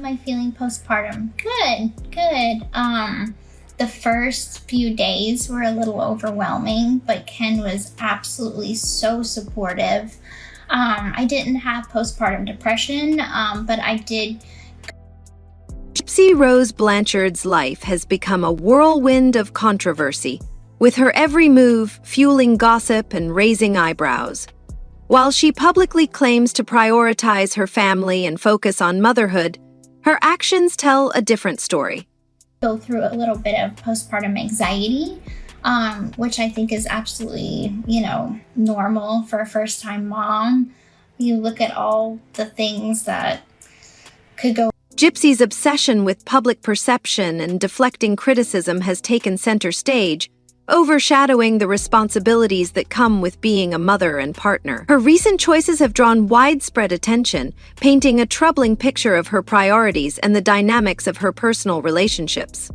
am I feeling postpartum? Good. The first few days were a little overwhelming, but Ken was absolutely so supportive. I didn't have postpartum depression, but I did. Gypsy Rose Blanchard's life has become a whirlwind of controversy, with her every move fueling gossip and raising eyebrows. While she publicly claims to prioritize her family and focus on motherhood, her actions tell a different story. Go through a little bit of postpartum anxiety, which I think is absolutely, normal for a first-time mom. You look at all the things that could go. Gypsy's obsession with public perception and deflecting criticism has taken center stage, overshadowing the responsibilities that come with being a mother and partner. Her recent choices have drawn widespread attention, painting a troubling picture of her priorities and the dynamics of her personal relationships.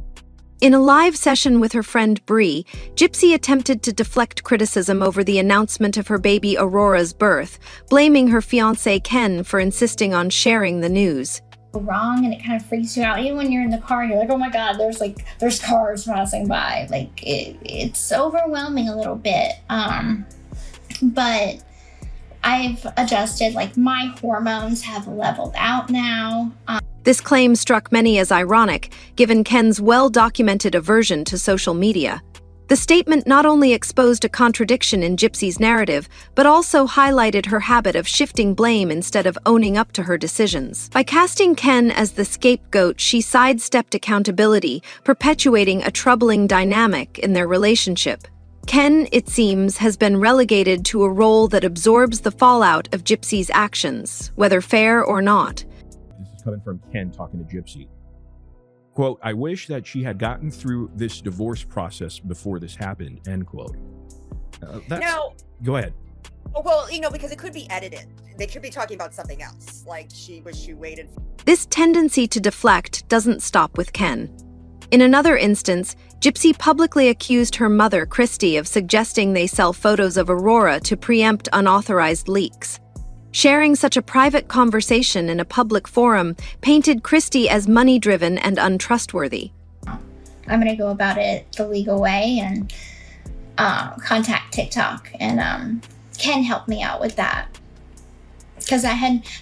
In a live session with her friend Bree, Gypsy attempted to deflect criticism over the announcement of her baby Aurora's birth, blaming her fiancé Ken for insisting on sharing the news. Wrong, and it kind of freaks you out. Even when you're in the car, you're like, oh my God, there's cars passing by. It's overwhelming a little bit. But I've adjusted, my hormones have leveled out now. This claim struck many as ironic, given Ken's well-documented aversion to social media. The statement not only exposed a contradiction in Gypsy's narrative, but also highlighted her habit of shifting blame instead of owning up to her decisions. By casting Ken as the scapegoat, she sidestepped accountability, perpetuating a troubling dynamic in their relationship. Ken, it seems, has been relegated to a role that absorbs the fallout of Gypsy's actions, whether fair or not. This is coming from Ken talking to Gypsy. Quote, I wish that she had gotten through this divorce process before this happened, end quote. Now, go ahead. Well, because it could be edited. They could be talking about something else, like she waited. This tendency to deflect doesn't stop with Ken. In another instance, Gypsy publicly accused her mother, Christy, of suggesting they sell photos of Aurora to preempt unauthorized leaks. Sharing such a private conversation in a public forum painted Christy as money-driven and untrustworthy. I'm going to go about it the legal way and contact TikTok. And Ken helped me out with that. Because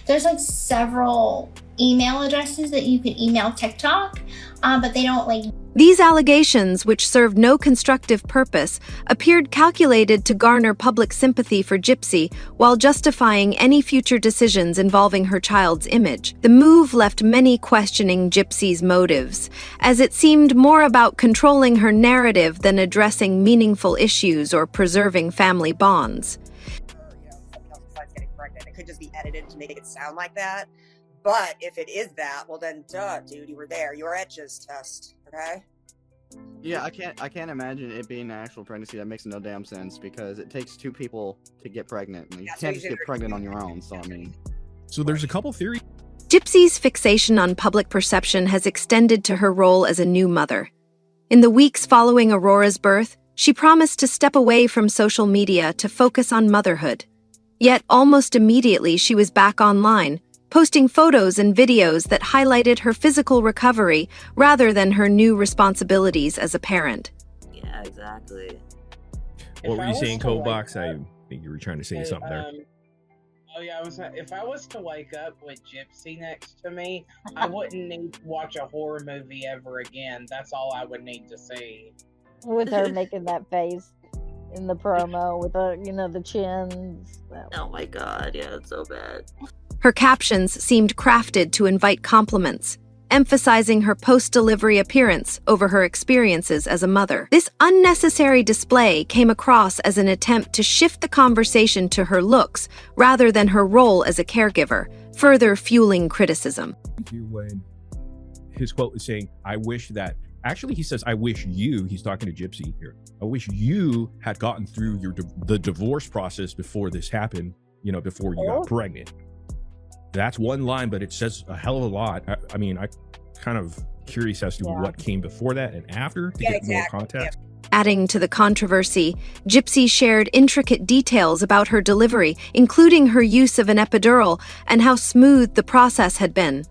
there's several email addresses that you could email TikTok, but they don't These allegations, which served no constructive purpose, appeared calculated to garner public sympathy for Gypsy while justifying any future decisions involving her child's image. The move left many questioning Gypsy's motives, as it seemed more about controlling her narrative than addressing meaningful issues or preserving family bonds. Something else besides getting pregnant. It could just be edited to make it sound like that. But if it is that, well then, duh, dude, you were there. You were at Jizz test, okay? Yeah, I can't imagine it being an actual pregnancy. That makes no damn sense because it takes two people to get pregnant. And you can't just get pregnant on your own. So there's a couple theories. Gypsy's fixation on public perception has extended to her role as a new mother. In the weeks following Aurora's birth, she promised to step away from social media to focus on motherhood. Yet almost immediately she was back online, posting photos and videos that highlighted her physical recovery rather than her new responsibilities as a parent. Yeah, exactly. What were you saying, Cobox? I think you were trying to say something there. If I was to wake up with Gypsy next to me, I wouldn't need to watch a horror movie ever again. That's all I would need to see. With her making that face in the promo with the chins. Oh my God, yeah, it's so bad. Her captions seemed crafted to invite compliments, emphasizing her post-delivery appearance over her experiences as a mother. This unnecessary display came across as an attempt to shift the conversation to her looks rather than her role as a caregiver, further fueling criticism. When his quote is saying, I wish that, actually he says, I wish you, he's talking to Gypsy here, I wish you had gotten through the divorce process before this happened, before you got pregnant. That's one line, but it says a hell of a lot. I'm kind of curious as to what came before that and after to get more context. Adding to the controversy, Gypsy shared intricate details about her delivery, including her use of an epidural and how smooth the process had been.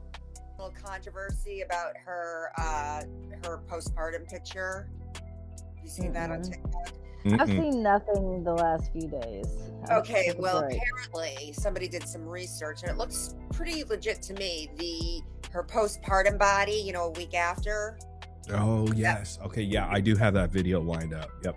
controversy about her her postpartum picture? You seen that on TikTok? I've seen nothing the last few days. Okay, well, apparently somebody did some research and it looks pretty legit to me. Her postpartum body, you know, a week after. Oh, yes. Okay, yeah, I do have that video lined up. Yep.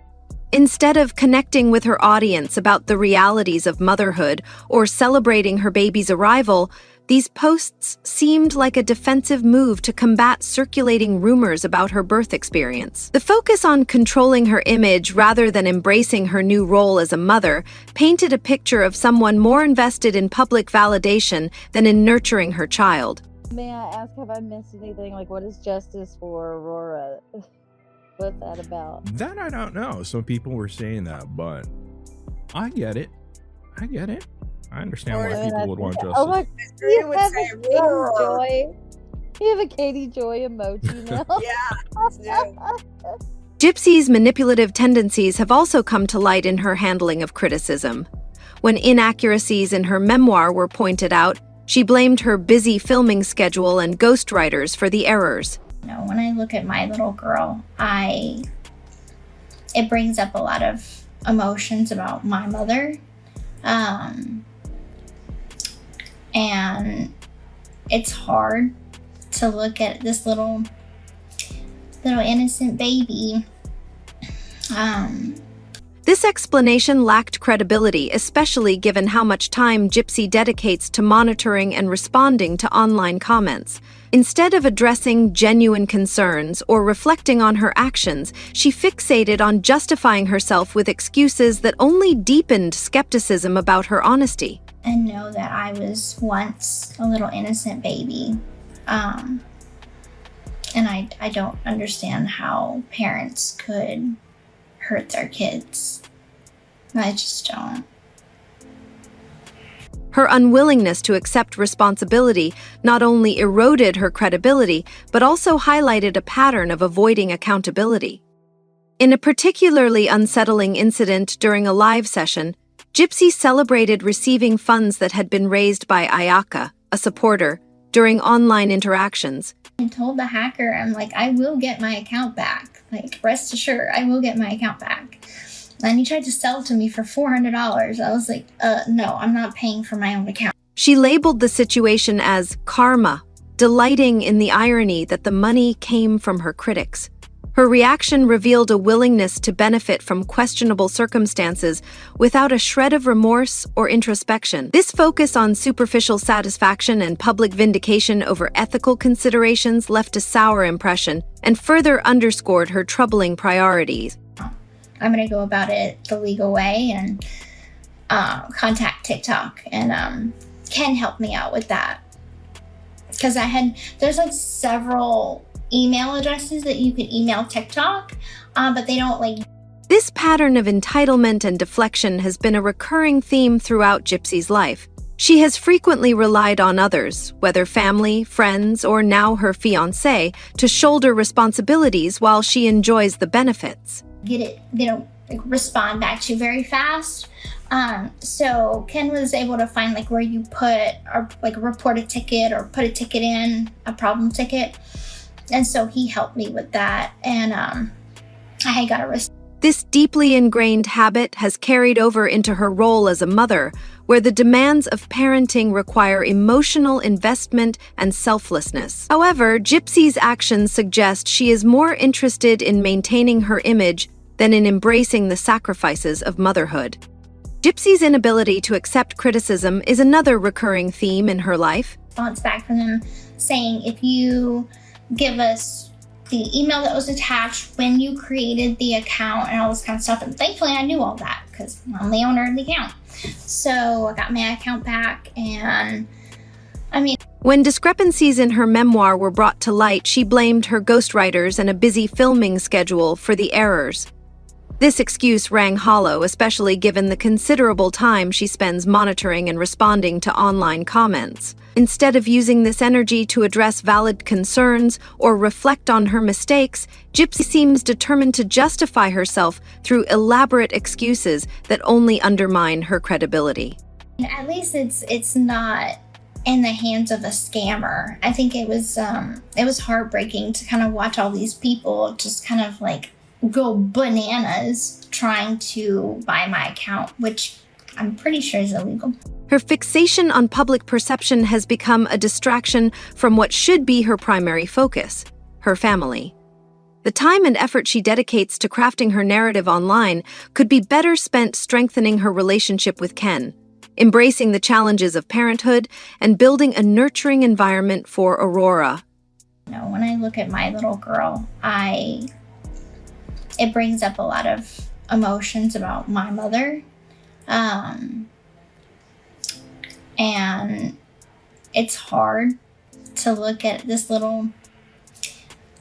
Instead of connecting with her audience about the realities of motherhood or celebrating her baby's arrival, these posts seemed like a defensive move to combat circulating rumors about her birth experience. The focus on controlling her image rather than embracing her new role as a mother painted a picture of someone more invested in public validation than in nurturing her child. May I ask, have I missed anything? Like, what is justice for Aurora? What's that about? That I don't know. Some people were saying that, but I get it. I understand why people would want justice. Oh my! You have a Katie Joy. You have a Katie Joy emoji now. Yeah. GYPSY's manipulative tendencies have also come to light in her handling of criticism. When inaccuracies in her memoir were pointed out, she blamed her busy filming schedule and ghostwriters for the errors. You know, when I look at my little girl, it brings up a lot of emotions about my mother. And it's hard to look at this little innocent baby. This explanation lacked credibility, especially given how much time GYPSY dedicates to monitoring and responding to online comments. Instead of addressing genuine concerns or reflecting on her actions, she fixated on justifying herself with excuses that only deepened skepticism about her honesty. And know that I was once a little innocent baby. And I don't understand how parents could hurt their kids. I just don't. Her unwillingness to accept responsibility not only eroded her credibility, but also highlighted a pattern of avoiding accountability. In a particularly unsettling incident during a live session, GYPSY celebrated receiving funds that had been raised by Ayaka, a supporter, during online interactions. I told the hacker, I'm like, I will get my account back. Like, rest assured, I will get my account back. And he tried to sell it to me for $400. I was like, no, I'm not paying for my own account. She labeled the situation as karma, delighting in the irony that the money came from her critics. Her reaction revealed a willingness to benefit from questionable circumstances without a shred of remorse or introspection. This focus on superficial satisfaction and public vindication over ethical considerations left a sour impression and further underscored her troubling priorities. I'm going to go about it the legal way and contact TikTok, and Ken helped me out with that. Because there's like several email addresses that you could email TikTok, but they don't like. This pattern of entitlement and deflection has been a recurring theme throughout GYPSY's life. She has frequently relied on others, whether family, friends, or now her fiancé, to shoulder responsibilities while she enjoys the benefits. They don't respond back to you very fast. So Ken was able to find like where you put or like report a ticket or put a ticket in, a problem ticket. And so he helped me with that, and I got a response. This deeply ingrained habit has carried over into her role as a mother, where the demands of parenting require emotional investment and selflessness. However, GYPSY's actions suggest she is more interested in maintaining her image than in embracing the sacrifices of motherhood. GYPSY's inability to accept criticism is another recurring theme in her life. Response back from them saying, if you give us the email that was attached when you created the account and all this kind of stuff. And thankfully I knew all that because I'm the owner of the account. So I got my account back, and when discrepancies in her memoir were brought to light, she blamed her ghostwriters and a busy filming schedule for the errors. This excuse rang hollow, especially given the considerable time she spends monitoring and responding to online comments. Instead of using this energy to address valid concerns or reflect on her mistakes, GYPSY seems determined to justify herself through elaborate excuses that only undermine her credibility. At least it's not in the hands of a scammer. I think it was heartbreaking to kind of watch all these people just kind of like go bananas trying to buy my account, which I'm pretty sure is illegal. Her fixation on public perception has become a distraction from what should be her primary focus, her family. The time and effort she dedicates to crafting her narrative online could be better spent strengthening her relationship with Ken, embracing the challenges of parenthood, and building a nurturing environment for Aurora. You know, when I look at my little girl, it brings up a lot of emotions about my mother. And it's hard to look at this little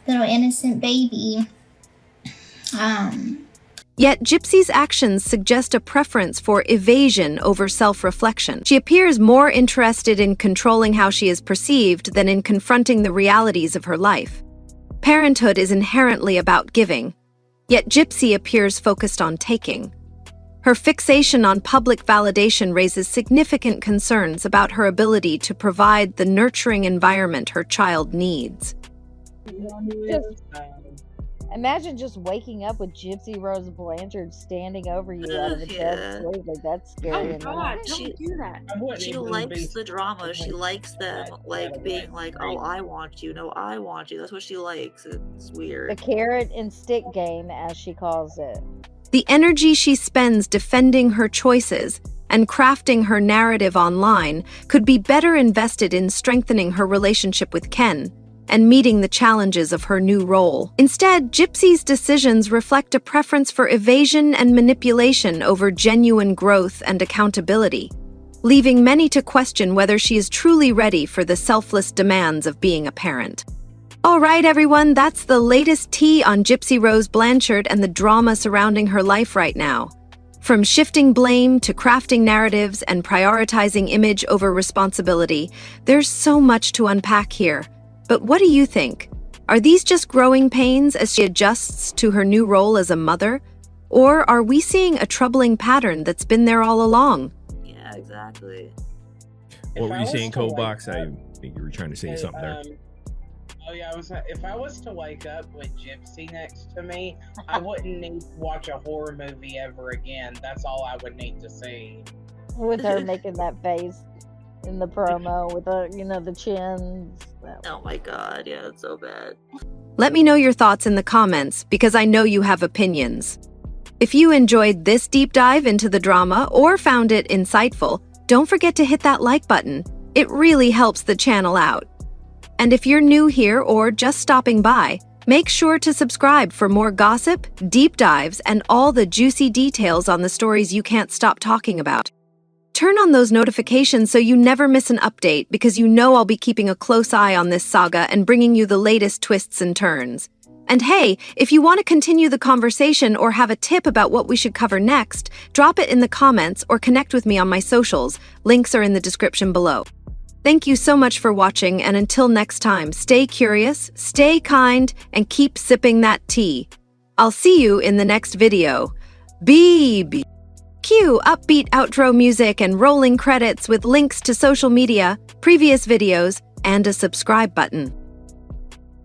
innocent baby. Yet GYPSY's actions suggest a preference for evasion over self-reflection. She appears more interested in controlling how she is perceived than in confronting the realities of her life. Parenthood is inherently about giving, yet GYPSY appears focused on taking. Her fixation on public validation raises significant concerns about her ability to provide the nurturing environment her child needs. Imagine just waking up with Gypsy Rose Blanchard standing over you out of a dead sleep. Like, that's scary. Oh God, don't do that. She likes the drama. She likes them like being like, "Oh, I want you. No, I want you." That's what she likes. It's weird. The carrot and stick game, as she calls it. The energy she spends defending her choices and crafting her narrative online could be better invested in strengthening her relationship with Ken and meeting the challenges of her new role. Instead, GYPSY's decisions reflect a preference for evasion and manipulation over genuine growth and accountability, leaving many to question whether she is truly ready for the selfless demands of being a parent. All right, everyone, that's the latest tea on Gypsy Rose Blanchard and the drama surrounding her life right now. From shifting blame to crafting narratives and prioritizing image over responsibility, there's so much to unpack here. But what do you think? Are these just growing pains as she adjusts to her new role as a mother? Or are we seeing a troubling pattern that's been there all along? Yeah, exactly. What were you saying, Cobox? I think you were trying to say something there. Oh yeah, if I was to wake up with Gypsy next to me, I wouldn't need to watch a horror movie ever again. That's all I would need to see. With her making that face in the promo with the chins. Oh my God, yeah, it's so bad. Let me know your thoughts in the comments because I know you have opinions. If you enjoyed this deep dive into the drama or found it insightful, don't forget to hit that like button. It really helps the channel out. And if you're new here or just stopping by, make sure to subscribe for more gossip, deep dives, and all the juicy details on the stories you can't stop talking about. Turn on those notifications so you never miss an update because you know I'll be keeping a close eye on this saga and bringing you the latest twists and turns. And hey, if you want to continue the conversation or have a tip about what we should cover next, drop it in the comments or connect with me on my socials. Links are in the description below. Thank you so much for watching, and until next time, stay curious, stay kind, and keep sipping that tea. I'll see you in the next video. Cue upbeat outro music and rolling credits with links to social media, previous videos, and a subscribe button.